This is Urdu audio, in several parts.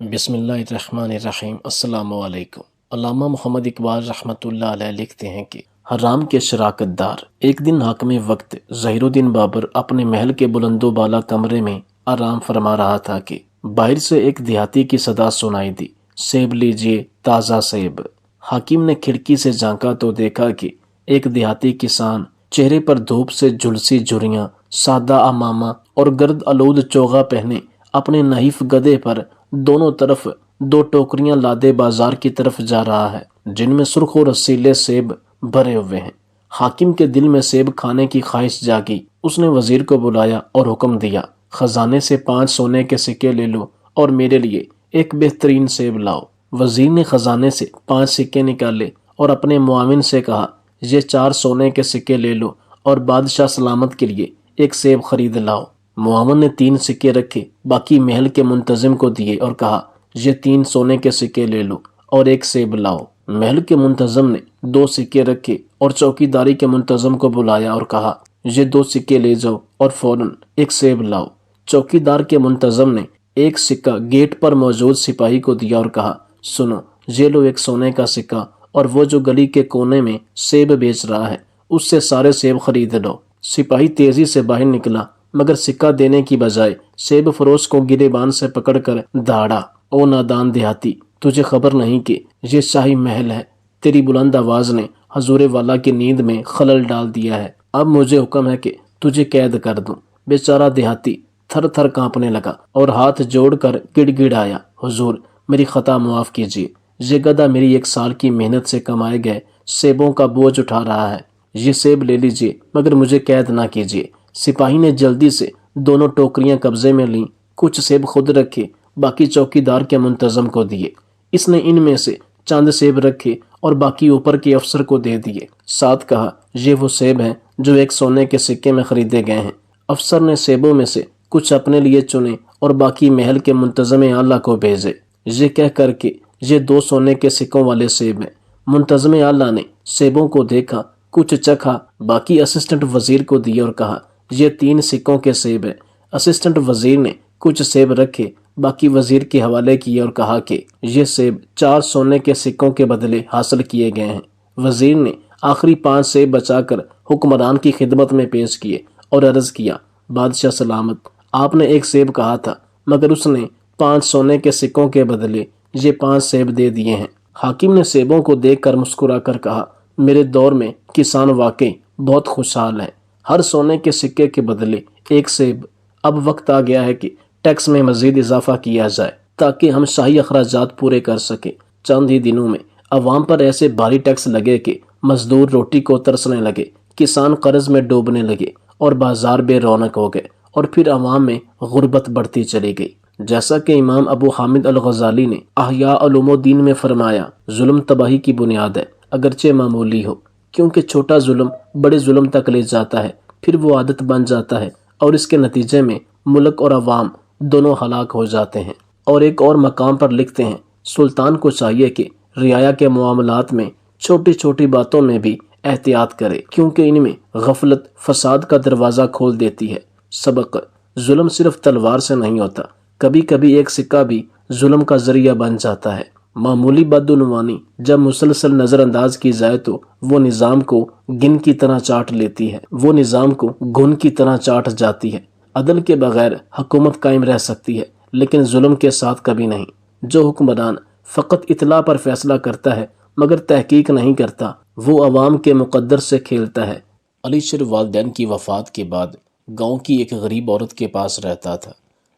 بسم اللہ الرحمن الرحیم۔ السلام علیکم۔ علامہ محمد اقبال رحمۃ اللہ علیہ لکھتے ہیں کہ حرام کے شراکت دار۔ ایک دن حاکم وقت ظہیر الدین بابر اپنے محل کے بلند و بالا کمرے میں آرام فرما رہا تھا کہ باہر سے ایک دیہاتی کی صدا سنائی دی، سیب لیجئے، تازہ سیب۔ حاکم نے کھڑکی سے جھانکا تو دیکھا کہ ایک دیہاتی کسان چہرے پر دھوپ سے جھلسی جھریاں، سادہ امامہ اور گرد آلود چوغا پہنے اپنے نحیف گدھے پر دونوں طرف دو ٹوکریاں لادے بازار کی طرف جا رہا ہے، جن میں سرخ اور رسیلے سیب بھرے ہوئے ہیں۔ حاکم کے دل میں سیب کھانے کی خواہش جاگی۔ اس نے وزیر کو بلایا اور حکم دیا، خزانے سے 5 سونے کے سکے لے لو اور میرے لیے ایک بہترین سیب لاؤ۔ وزیر نے خزانے سے 5 سکے نکالے اور اپنے معاون سے کہا، یہ 4 سونے کے سکے لے لو اور بادشاہ سلامت کے لیے ایک سیب خرید لاؤ۔ معاون نے 3 سکے رکھے، باقی محل کے منتظم کو دیے اور کہا، یہ 3 سونے کے سکے لے لو اور ایک سیب لاؤ۔ محل کے منتظم نے 2 سکے رکھے اور چوکیداری کے منتظم کو بلایا اور کہا، یہ 2 سکے لے جاؤ اور فوراً ایک سیب لاؤ۔ چوکیدار کے منتظم نے ایک سکہ گیٹ پر موجود سپاہی کو دیا اور کہا، سنو، یہ لو 1 سونے کا سکہ اور وہ جو گلی کے کونے میں سیب بیچ رہا ہے اس سے سارے سیب خرید لو۔ سپاہی تیزی سے باہر نکلا، مگر سکہ دینے کی بجائے سیب فروش کو گریبان سے پکڑ کر دھاڑا۔ او نادان دیہاتی، تجھے خبر نہیں کہ یہ شاہی محل ہے؟ تیری بلند آواز نے حضور والا کی نیند میں خلل ڈال دیا ہے۔ اب مجھے حکم ہے کہ تجھے قید کر دوں۔ بیچارہ دیہاتی تھر تھر کانپنے لگا اور ہاتھ جوڑ کر گڑ گڑایا، حضور میری خطا معاف کیجیے۔ یہ گدھا میری 1 سال کی محنت سے کمائے گئے سیبوں کا بوجھ اٹھا رہا ہے۔ یہ سیب لے لیجیے مگر مجھے قید نہ کیجیے۔ سپاہی نے جلدی سے دونوں ٹوکریاں قبضے میں لیں، کچھ سیب خود رکھے، باقی چوکیدار کے منتظم کو دیے۔ اس نے ان میں سے چند سیب رکھے اور باقی اوپر کے افسر کو دے دیے۔ ساتھ کہا، یہ وہ سیب ہیں جو 1 سونے کے سکے میں خریدے گئے ہیں۔ افسر نے سیبوں میں سے کچھ اپنے لیے چنے اور باقی محل کے منتظم اعلیٰ کو بھیجے، یہ کہہ کر کہ یہ 2 سونے کے سکوں والے سیب ہیں۔ منتظم اعلیٰ نے سیبوں کو دیکھا، کچھ چکھا، باقی اسسٹنٹ وزیر کو دیے اور کہا، یہ 3 سکوں کے سیب ہیں۔ اسسٹنٹ وزیر نے کچھ سیب رکھے، باقی وزیر کے حوالے کیے اور کہا کہ یہ سیب 4 سونے کے سکوں کے بدلے حاصل کیے گئے ہیں۔ وزیر نے آخری 5 سیب بچا کر حکمران کی خدمت میں پیش کیے اور عرض کیا، بادشاہ سلامت، آپ نے 1 سیب کہا تھا مگر اس نے 5 سونے کے سکوں کے بدلے یہ 5 سیب دے دیے ہیں۔ حاکم نے سیبوں کو دیکھ کر مسکرا کر کہا، میرے دور میں کسان واقعی بہت خوشحال ہیں۔ ہر سونے کے سکے کے بدلے 1 سیب۔ اب وقت آ گیا ہے کہ ٹیکس میں مزید اضافہ کیا جائے تاکہ ہم شاہی اخراجات پورے کر سکیں۔ چند ہی دنوں میں عوام پر ایسے بھاری ٹیکس لگے کہ مزدور روٹی کو ترسنے لگے، کسان قرض میں ڈوبنے لگے اور بازار بے رونق ہو گئے، اور پھر عوام میں غربت بڑھتی چلی گئی۔ جیسا کہ امام ابو حامد الغزالی نے احیاء علوم الدین میں فرمایا، ظلم تباہی کی بنیاد ہے، اگرچہ معمولی ہو، کیونکہ چھوٹا ظلم بڑے ظلم تک لے جاتا ہے، پھر وہ عادت بن جاتا ہے اور اس کے نتیجے میں ملک اور عوام دونوں ہلاک ہو جاتے ہیں۔ اور ایک اور مقام پر لکھتے ہیں، سلطان کو چاہیے کہ رعایا کے معاملات میں چھوٹی چھوٹی باتوں میں بھی احتیاط کرے، کیونکہ ان میں غفلت فساد کا دروازہ کھول دیتی ہے۔ سبق: ظلم صرف تلوار سے نہیں ہوتا، کبھی کبھی ایک سکہ بھی ظلم کا ذریعہ بن جاتا ہے۔ معمولی بدعنوانی جب مسلسل نظر انداز کی جائے تو وہ نظام کو گن کی طرح چاٹ لیتی ہے، وہ نظام کو گھن کی طرح چاٹ جاتی ہے۔ عدل کے بغیر حکومت قائم رہ سکتی ہے لیکن ظلم کے ساتھ کبھی نہیں۔ جو حکمران فقط اطلاع پر فیصلہ کرتا ہے مگر تحقیق نہیں کرتا، وہ عوام کے مقدر سے کھیلتا ہے۔ علی شیر والدین کی وفات کے بعد گاؤں کی ایک غریب عورت کے پاس رہتا تھا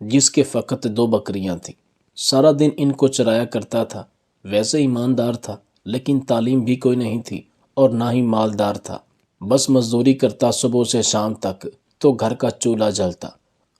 جس کے فقط 2 بکریاں تھیں۔ سارا دن ان کو چرایا کرتا تھا۔ ویسے ایماندار تھا لیکن تعلیم بھی کوئی نہیں تھی اور نہ ہی مالدار تھا، بس مزدوری کرتا صبح سے شام تک تو گھر کا چولہا جلتا۔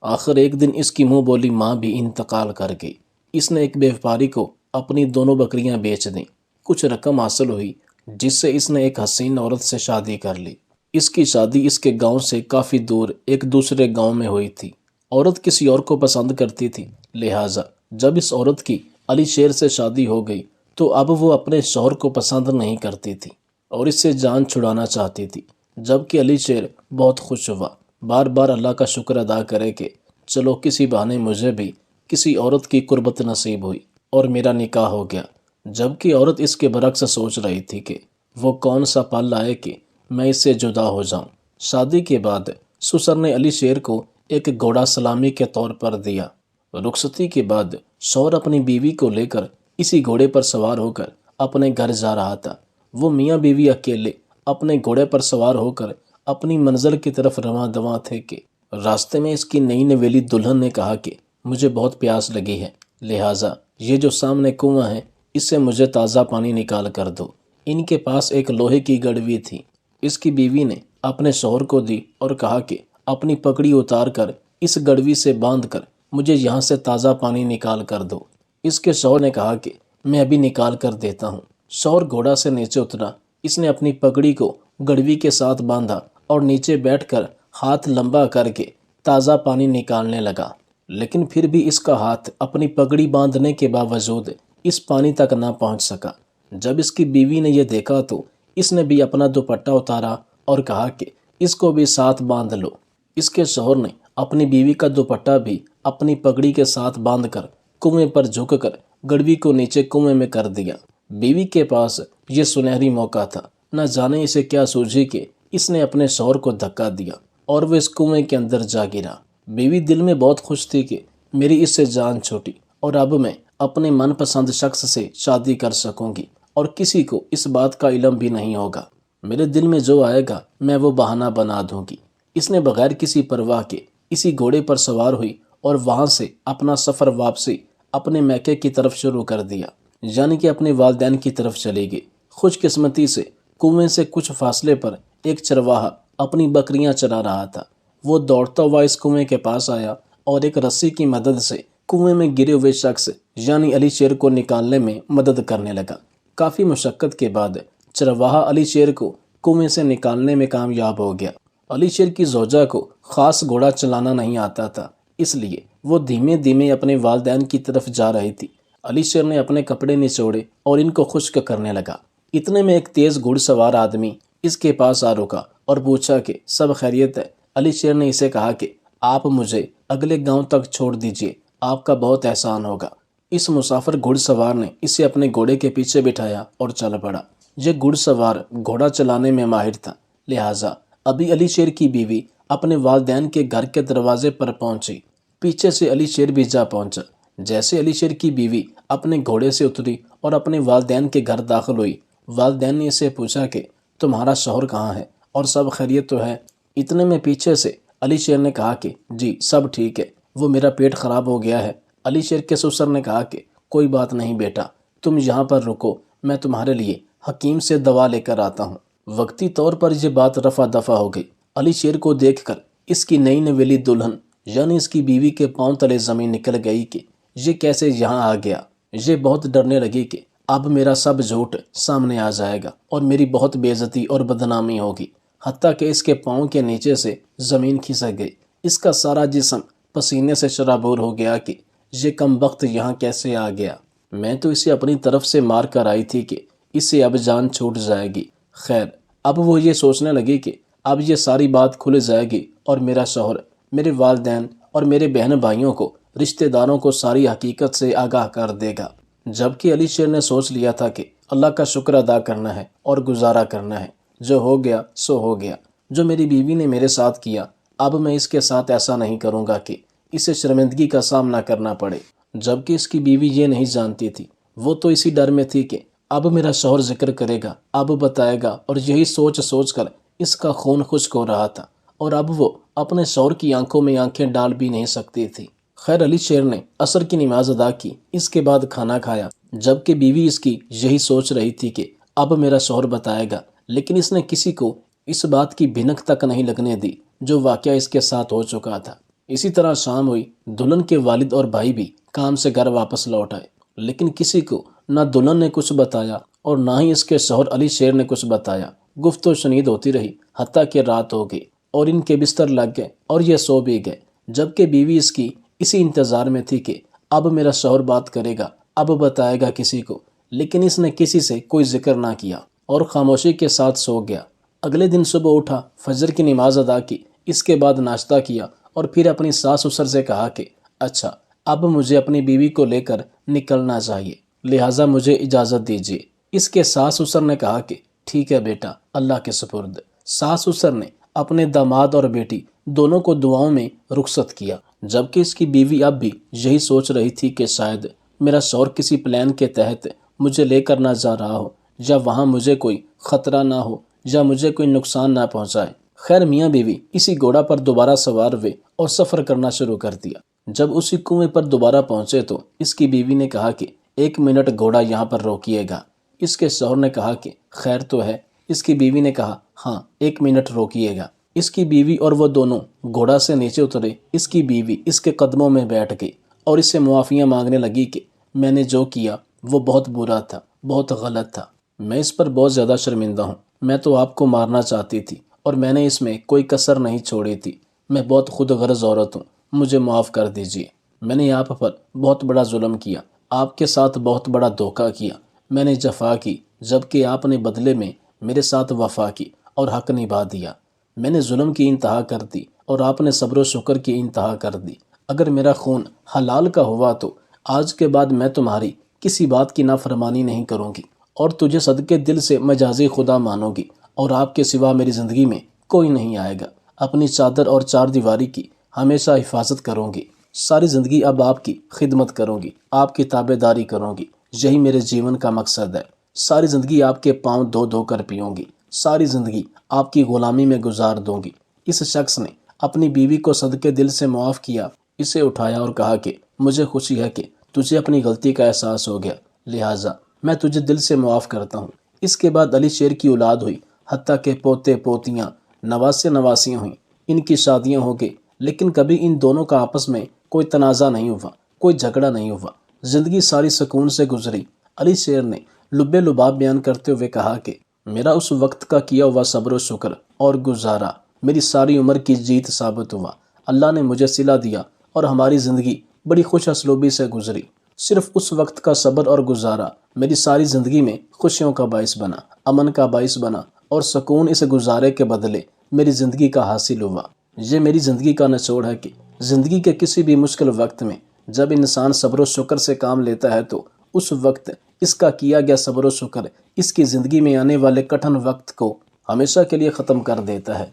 آخر ایک دن اس کی منہ بولی ماں بھی انتقال کر گئی۔ اس نے ایک بیوپاری کو اپنی 2 بکریاں بیچ دیں، کچھ رقم حاصل ہوئی جس سے اس نے ایک حسین عورت سے شادی کر لی۔ اس کی شادی اس کے گاؤں سے کافی دور ایک دوسرے گاؤں میں ہوئی تھی۔ عورت کسی اور کو پسند کرتی تھی، لہٰذا جب اس عورت کی علی شیر سے شادی ہو گئی تو اب وہ اپنے شوہر کو پسند نہیں کرتی تھی اور اس سے جان چھڑانا چاہتی تھی، جبکہ علی شیر بہت خوش ہوا، بار بار اللہ کا شکر ادا کرے کہ چلو کسی بہانے مجھے بھی کسی عورت کی قربت نصیب ہوئی۔ اور میرا نکاح ہو گیا، جبکہ عورت اس کے برعکس سوچ رہی تھی کہ وہ کون سا پل آئے کہ میں اس سے جدا ہو جاؤں۔ شادی کے بعد سسر نے علی شیر کو ایک گھوڑا سلامی کے طور پر دیا۔ رخصتی کے بعد شوہر اپنی بیوی کو لے کر اسی گھوڑے پر سوار ہو کر اپنے گھر جا رہا تھا۔ وہ میاں بیوی اکیلے اپنے گھوڑے پر سوار ہو کر اپنی منزل کی طرف رواں دواں تھے کہ راستے میں اس کی نئی نویلی دلہن نے کہا کہ مجھے بہت پیاس لگی ہے، لہٰذا یہ جو سامنے کنواں ہے اس سے مجھے تازہ پانی نکال کر دو۔ ان کے پاس ایک لوہے کی گڑوی تھی۔ اس کی بیوی نے اپنے شوہر کو دی اور کہا کہ اپنی پگڑی اتار کر اس گڑوی سے باندھ کر مجھے یہاں سے تازہ پانی نکال کر دو۔ اس کے شوہر نے کہا کہ میں ابھی نکال کر دیتا ہوں۔ شوہر گھوڑا سے نیچے اترا۔ اس نے اپنی پگڑی کو گڑوی کے ساتھ باندھا اور نیچے بیٹھ کر ہاتھ لمبا کر کے تازہ پانی نکالنے لگا، لیکن پھر بھی اس کا ہاتھ اپنی پگڑی باندھنے کے باوجود اس پانی تک نہ پہنچ سکا۔ جب اس کی بیوی نے یہ دیکھا تو اس نے بھی اپنا دوپٹہ اتارا اور کہا کہ اس کو بھی ساتھ باندھ لو۔ اس کے شوہر نے اپنی بیوی کا دوپٹہ بھی اپنی پگڑی کے ساتھ باندھ کر کنویں پر جھک کر گڑوی کو نیچے کنویں میں کر دیا۔ بیوی کے پاس یہ سنہری موقع تھا، نہ جانے اسے کیا سوجھی کہ اس نے اپنے شوہر کو دھکا دیا اور وہ اس کنویں کے اندر جا گرا۔ بیوی دل میں بہت خوش تھی کہ میری اس سے جان چھوٹی اور اب میں اپنے من پسند شخص سے شادی کر سکوں گی اور کسی کو اس بات کا علم بھی نہیں ہوگا۔ میرے دل میں جو آئے گا میں وہ بہانہ بنا دوں گی۔ اس نے بغیر کسی پرواہ کے اسی گھوڑے پر سوار ہوئی اور وہاں سے اپنا سفر واپسی اپنے میکے کی طرف شروع کر دیا، یعنی کہ اپنے والدین کی طرف چلی گئی۔ خوش قسمتی سے کنویں سے کچھ فاصلے پر ایک چرواہا اپنی بکریاں چرا رہا تھا۔ وہ دوڑتا ہوا اس کنویں کے پاس آیا اور ایک رسی کی مدد سے کنویں میں گرے ہوئے شخص یعنی علی شیر کو نکالنے میں مدد کرنے لگا۔ کافی مشقت کے بعد چرواہا علی شیر کو کنویں سے نکالنے میں کامیاب ہو گیا۔ علی شیر کی زوجہ کو خاص گھوڑا چلانا نہیں آتا تھا، اس لیے وہ دھیمے دھیمے اپنے والدین کی طرف جا رہی تھی۔ علی شیر نے اپنے کپڑے نچوڑے اور ان کو خشک کرنے لگا۔ اتنے میں ایک تیز گھڑ سوار آدمی اس کے پاس آ رکا اور پوچھا کہ سب خیریت ہے؟ علی شیر نے اسے کہا کہ آپ مجھے اگلے گاؤں تک چھوڑ دیجئے، آپ کا بہت احسان ہوگا۔ اس مسافر گھڑ سوار نے اسے اپنے گھوڑے کے پیچھے بٹھایا اور چل پڑا۔ یہ گھڑ سوار گھوڑا چلانے میں ماہر تھا، لہٰذا ابھی علی شیر کی بیوی اپنے والدین کے گھر کے دروازے پر پہنچی، پیچھے سے علی شیر بھی جا پہنچا۔ جیسے علی شیر کی بیوی اپنے گھوڑے سے اتری اور اپنے والدین کے گھر داخل ہوئی، والدین نے اسے پوچھا کہ تمہارا شوہر کہاں ہے اور سب خیریت تو ہے؟ اتنے میں پیچھے سے علی شیر نے کہا کہ جی سب ٹھیک ہے، وہ میرا پیٹ خراب ہو گیا ہے۔ علی شیر کے سسر نے کہا کہ کوئی بات نہیں بیٹا، تم یہاں پر رکو، میں تمہارے لیے حکیم سے دوا لے کر آتا ہوں۔ وقتی طور پر یہ بات رفع دفع ہو گئی۔ علی شیر کو دیکھ کر اس کی نئی نویلی دلہن یعنی اس کی بیوی کے پاؤں تلے زمین نکل گئی کہ یہ کیسے یہاں آ گیا۔ یہ بہت ڈرنے لگی کہ اب میرا سب جھوٹ سامنے آ جائے گا اور میری بہت بے عزتی اور بدنامی ہوگی، حتیٰ کہ اس کے پاؤں کے نیچے سے زمین کھسک گئی۔ اس کا سارا جسم پسینے سے شرابور ہو گیا کہ یہ کم بخت یہاں کیسے آ گیا۔ میں تو اسے اپنی طرف سے مار کر آئی تھی کہ اس سے اب جان چھوٹ جائے گی۔ خیر، اب وہ یہ سوچنے لگی کہ اب یہ ساری بات کھل جائے گی اور میرا شوہر میرے والدین اور میرے بہن بھائیوں کو، رشتہ داروں کو ساری حقیقت سے آگاہ کر دے گا۔ جبکہ علی شیر نے سوچ لیا تھا کہ اللہ کا شکر ادا کرنا ہے اور گزارا کرنا ہے، جو ہو گیا سو ہو گیا۔ جو میری بیوی نے میرے ساتھ کیا، اب میں اس کے ساتھ ایسا نہیں کروں گا کہ اسے شرمندگی کا سامنا کرنا پڑے۔ جبکہ اس کی بیوی یہ نہیں جانتی تھی، وہ تو اسی ڈر میں تھی کہ اب میرا شوہر ذکر کرے گا، اب بتائے گا، اور یہی سوچ سوچ کر اس کا خون خشک ہو رہا تھا اور اب وہ اپنے شوہر کی آنکھوں میں آنکھیں ڈال بھی نہیں سکتی تھی۔ خیر، علی شیر نے عصر کی نماز ادا کی، اس کے بعد کھانا کھایا۔ جبکہ بیوی اس کی یہی سوچ رہی تھی کہ اب میرا شوہر بتائے گا، لیکن اس نے کسی کو اس بات کی بھنک تک نہیں لگنے دی جو واقعہ اس کے ساتھ ہو چکا تھا۔ اسی طرح شام ہوئی، دلہن کے والد اور بھائی بھی کام سے گھر واپس لوٹ آئے، لیکن کسی کو نہ دلہن نے کچھ بتایا اور نہ ہی اس کے شوہر علی شیر نے کچھ بتایا۔ گفت و شنید ہوتی رہی، حتیٰ کہ رات ہو گئی اور ان کے بستر لگ گئے اور یہ سو بھی گئے۔ جبکہ بیوی اس کی اسی انتظار میں تھی کہ اب میرا شوہر بات کرے گا، اب بتائے گا کسی کو، لیکن اس نے کسی سے کوئی ذکر نہ کیا اور خاموشی کے ساتھ سو گیا۔ اگلے دن صبح اٹھا، فجر کی نماز ادا کی، اس کے بعد ناشتہ کیا اور پھر اپنی ساس سسر سے کہا کہ اچھا، اب مجھے اپنی بیوی کو لے کر نکلنا چاہیے، لہٰذا مجھے اجازت دیجیے۔ اس کے ساس سسر نے کہا کہ ٹھیک ہے بیٹا، اللہ کے سپرد۔ ساس سسر نے اپنے داماد اور بیٹی دونوں کو دعاؤں میں رخصت کیا، جبکہ اس کی بیوی اب بھی یہی سوچ رہی تھی کہ شاید میرا شوہر کسی پلان کے تحت مجھے لے کر نہ جا رہا ہو، یا وہاں مجھے کوئی خطرہ نہ ہو، یا مجھے کوئی نقصان نہ پہنچائے۔ خیر میاں بیوی اسی گھوڑا پر دوبارہ سوار ہوئے اور سفر کرنا شروع کر دیا۔ جب اسی کنویں پر دوبارہ پہنچے تو اس کی بیوی نے کہا کہ 1 منٹ گھوڑا یہاں پر روکیے گا۔ اس کے شوہر نے کہا کہ خیر تو ہے۔ اس کی بیوی نے کہا ہاں 1 منٹ روکیے گا۔ اس کی بیوی اور وہ دونوں گھوڑا سے نیچے اترے۔ اس کی بیوی اس کے قدموں میں بیٹھ گئی اور اس سے معافیاں مانگنے لگی کہ میں نے جو کیا وہ بہت برا تھا، بہت غلط تھا، میں اس پر بہت زیادہ شرمندہ ہوں، میں تو آپ کو مارنا چاہتی تھی اور میں نے اس میں کوئی کسر نہیں چھوڑی تھی، میں بہت خود غرض عورت ہوں، مجھے معاف کر دیجیے، میں نے آپ پر بہت بڑا ظلم کیا، آپ کے ساتھ بہت بڑا دھوکہ کیا، میں نے جفا کی جبکہ آپ نے بدلے میں میرے ساتھ وفا کی اور حق نبھا دیا، میں نے ظلم کی انتہا کر دی اور آپ نے صبر و شکر کی انتہا کر دی، اگر میرا خون حلال کا ہوا تو آج کے بعد میں تمہاری کسی بات کی نافرمانی نہیں کروں گی اور تجھے صدقے دل سے مجازی خدا مانوں گی اور آپ کے سوا میری زندگی میں کوئی نہیں آئے گا، اپنی چادر اور 4 دیواری کی ہمیشہ حفاظت کروں گی، ساری زندگی اب آپ کی خدمت کروں گی، آپ کی تابع داری کروں گی، یہی میرے جیون کا مقصد ہے، ساری زندگی آپ کے پاؤں دھو دھو کر پیوں گی، ساری زندگی آپ کی غلامی میں گزار دوں گی۔ اس شخص نے اپنی بیوی کو صدقے دل سے معاف کیا، اسے اٹھایا اور کہا کہ مجھے خوشی ہے کہ تجھے اپنی غلطی کا احساس ہو گیا، لہٰذا میں تجھے دل سے معاف کرتا ہوں۔ اس کے بعد علی شیر کی اولاد ہوئی، حتیٰ کہ پوتے پوتیاں نواسے نواسیاں ہوئیں، ان کی شادیاں ہو گئی، لیکن کبھی ان دونوں کا آپس میں کوئی تنازع نہیں ہوا، کوئی جھگڑا نہیں ہوا، زندگی ساری سکون سے گزری۔ علی شیر نے لب لباب بیان کرتے ہوئے کہا کہ میرا اس وقت کا کیا ہوا صبر و شکر اور گزارا میری ساری عمر کی جیت ثابت ہوا، اللہ نے مجھے صلہ دیا اور ہماری زندگی بڑی خوش اسلوبی سے گزری، صرف اس وقت کا صبر اور گزارا میری ساری زندگی میں خوشیوں کا باعث بنا، امن کا باعث بنا اور سکون اس گزارے کے بدلے میری زندگی کا حاصل ہوا۔ یہ میری زندگی کا نچوڑ ہے کہ زندگی کے کسی بھی مشکل وقت میں جب انسان صبر و شکر سے کام لیتا ہے تو اس وقت اس کا کیا گیا صبر و شکر اس کی زندگی میں آنے والے کٹھن وقت کو ہمیشہ کے لیے ختم کر دیتا ہے۔